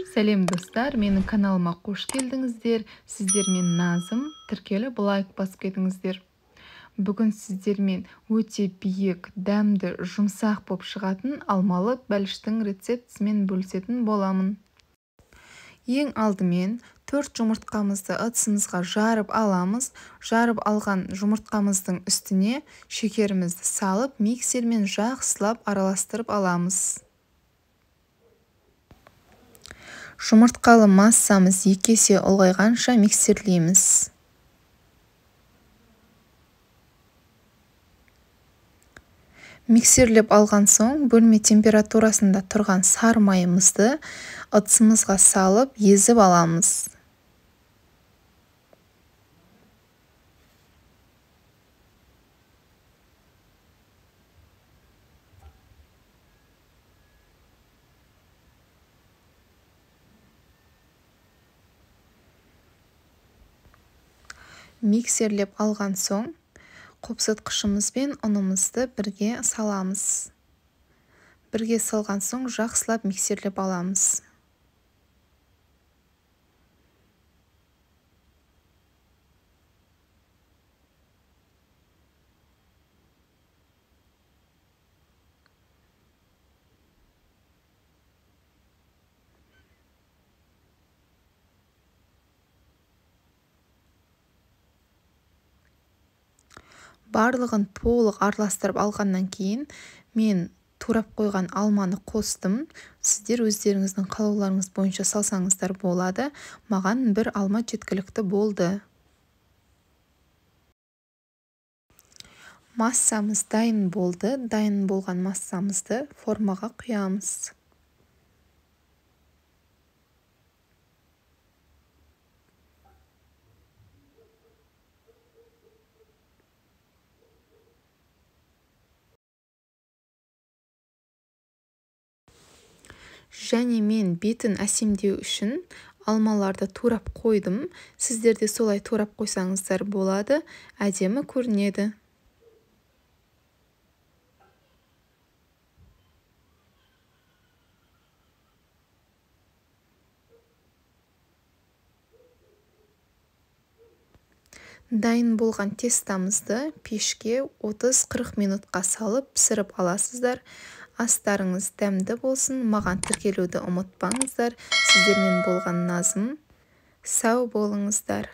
Сәлем достар, менің каналыма қош келдіңіздер. Сіздермен Назым, тіркеліп лайк басып кетіңіздер. Бүгін сіздермен өте биік, дәмді, жұмсақ болып шығатын алмалы бәліштің рецептісімен бөлісетін боламын. Ең алдымен 4 жұмыртқамызды ыдысымызға жарып аламыз. Жарып алған жұмыртқамыздың үстіне шекерімізді салып, миксермен жақсылап араластырып аламыз. Жұмыртқалы массамыз 2 есе ұлғайғанша миксерлейміз. Миксерлеп алған соң, бөлме температурасында тұрған сары майымызды ыдысымызға салып, езіп аламыз. Миксерлеп алған соң, қопсытқышымыз бен ұнымызды бірге саламыз. Бірге салған соң, жақсылап миксерлеп аламыз. Барлығын толық араластырып алғаннан кейін, мен турап қойған алманы қостым. Сіздер өздеріңіздің қалауларыңыз бойынша салсаңыздар болады. Маған бір алма жеткілікті болды. Массамыз дайын болды. Дайын болған массамызды формаға құямыз. Және мен бетін әсемдеу үшін алмаларды турап қойдым. Сіздер де солай турап қойсаңыздар болады, әдемі көрінеді. Дайын болған тестамызды пешке 30-40 минутқа салып пісіріп аласыздар. Астарыңыз дәмді болсын, маған тіркелуді ұмытпаңыздар. Сіздермен болған Назым. Сау болыңыздар.